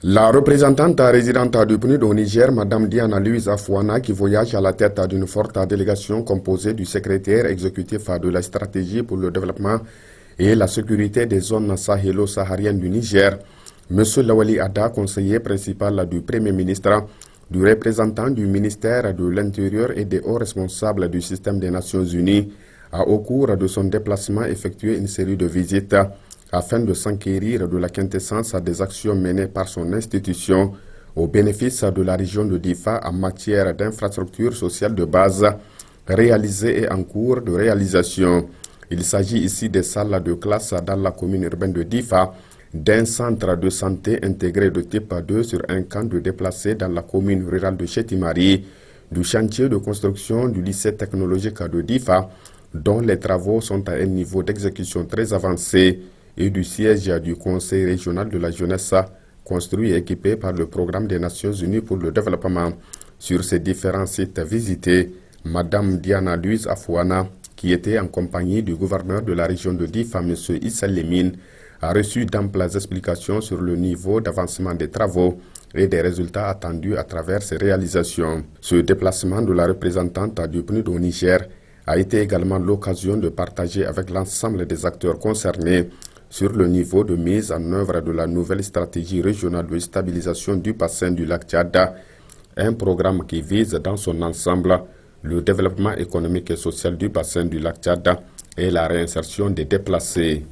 La représentante résidente du PNUD au Niger, Mme Diana Louise Afouana, qui voyage à la tête d'une forte délégation composée du secrétaire exécutif de la stratégie pour le développement et la sécurité des zones sahélo-sahariennes du Niger, M. Lawali Ada, conseiller principal du Premier ministre, du représentant du ministère de l'Intérieur et des hauts responsables du système des Nations Unies, a au cours de son déplacement effectué une série de visites afin de s'enquérir de la quintessence des actions menées par son institution au bénéfice de la région de Difa en matière d'infrastructures sociales de base réalisées et en cours de réalisation. Il s'agit ici des salles de classe dans la commune urbaine de Difa, d'un centre de santé intégré de type 2 sur un camp de déplacés dans la commune rurale de Chetimari, du chantier de construction du lycée technologique de Difa, dont les travaux sont à un niveau d'exécution très avancé, et du siège du Conseil régional de la jeunesse, construit et équipé par le Programme des Nations Unies pour le développement. Sur ces différents sites visités, Mme Diana Louise Afouana, qui était en compagnie du gouverneur de la région de Difa, M. Issa Lemine, a reçu d'amples explications sur le niveau d'avancement des travaux et des résultats attendus à travers ces réalisations. Ce déplacement de la représentante du PNUD au Niger a été également l'occasion de partager avec l'ensemble des acteurs concernés sur le niveau de mise en œuvre de la nouvelle stratégie régionale de stabilisation du bassin du lac Tchad, un programme qui vise dans son ensemble le développement économique et social du bassin du lac Tchad et la réinsertion des déplacés.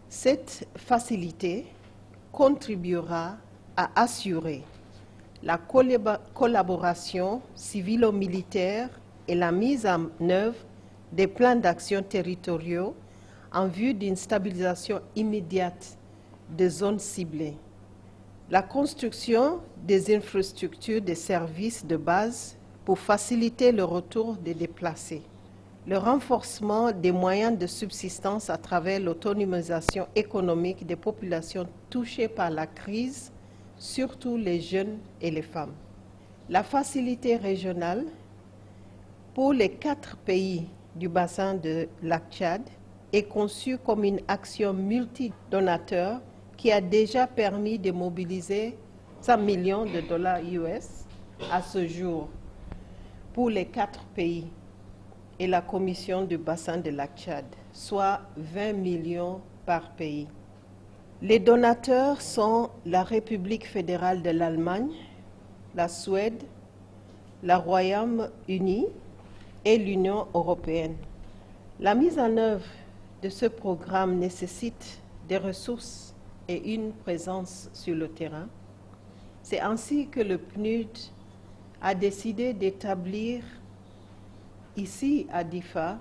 Cette facilité contribuera à assurer la collaboration civilo-militaire et la mise en œuvre des plans d'action territoriaux en vue d'une stabilisation immédiate des zones ciblées. La construction des infrastructures des services de base pour faciliter le retour des déplacés. Le renforcement des moyens de subsistance à travers l'autonomisation économique des populations touchées par la crise, surtout les jeunes et les femmes. La facilité régionale pour les 4 pays du bassin de lac Tchad est conçue comme une action multidonateur qui a déjà permis de mobiliser 100 millions de dollars US à ce jour pour les 4 pays et la commission du bassin de lac Tchad, soit 20 millions par pays. Les donateurs sont la République fédérale de l'Allemagne, la Suède, le Royaume-Uni et l'Union européenne. La mise en œuvre de ce programme nécessite des ressources et une présence sur le terrain. C'est ainsi que le PNUD a décidé d'établir ici à Difa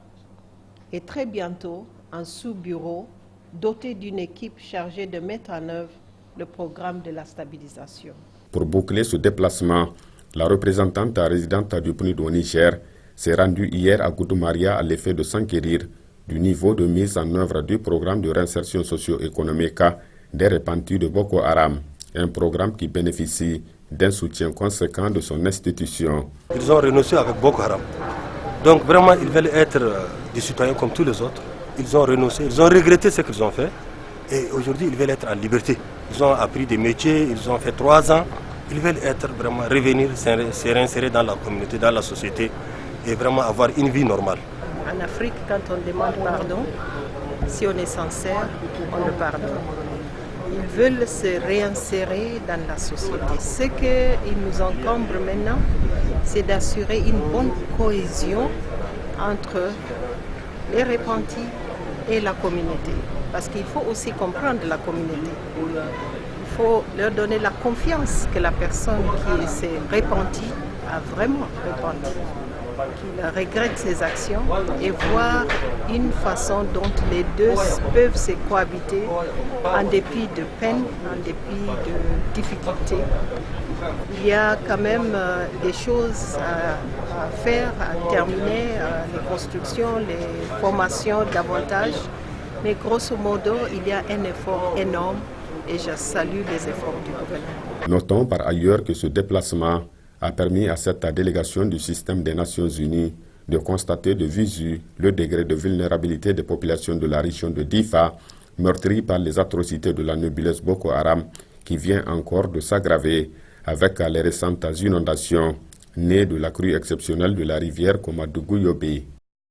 et très bientôt un sous-bureau doté d'une équipe chargée de mettre en œuvre le programme de la stabilisation. Pour boucler ce déplacement, la représentante résidente du PNUD au Niger s'est rendue hier à Goudoumaria à l'effet de s'enquérir du niveau de mise en œuvre du programme de réinsertion socio-économique des repentis de Boko Haram, un programme qui bénéficie d'un soutien conséquent de son institution. Ils ont renoncé avec Boko Haram. Donc vraiment, ils veulent être des citoyens comme tous les autres. Ils ont renoncé, ils ont regretté ce qu'ils ont fait. Et aujourd'hui, ils veulent être en liberté. Ils ont appris des métiers, ils ont fait 3 ans. Ils veulent être vraiment revenir, se réinsérer dans la communauté, dans la société et vraiment avoir une vie normale. En Afrique, quand on demande pardon, si on est sincère, on le pardonne. Ils veulent se réinsérer dans la société. Ce qui nous encombre maintenant, c'est d'assurer une bonne cohésion entre les repentis et la communauté. Parce qu'il faut aussi comprendre la communauté. Il faut leur donner la confiance que la personne qui s'est repentie a vraiment repenti, qu'il regrette ses actions et voir une façon dont les deux peuvent se cohabiter en dépit de peine, en dépit de difficultés. Il y a quand même des choses à faire, à terminer, les constructions, les formations davantage. Mais grosso modo, il y a un effort énorme et je salue les efforts du gouvernement. Notons par ailleurs que ce déplacement a permis à cette délégation du système des Nations Unies de constater de visu le degré de vulnérabilité des populations de la région de Difa, meurtries par les atrocités de la nébuleuse Boko Haram, qui vient encore de s'aggraver avec les récentes inondations nées de la crue exceptionnelle de la rivière Komadougou-Yobé.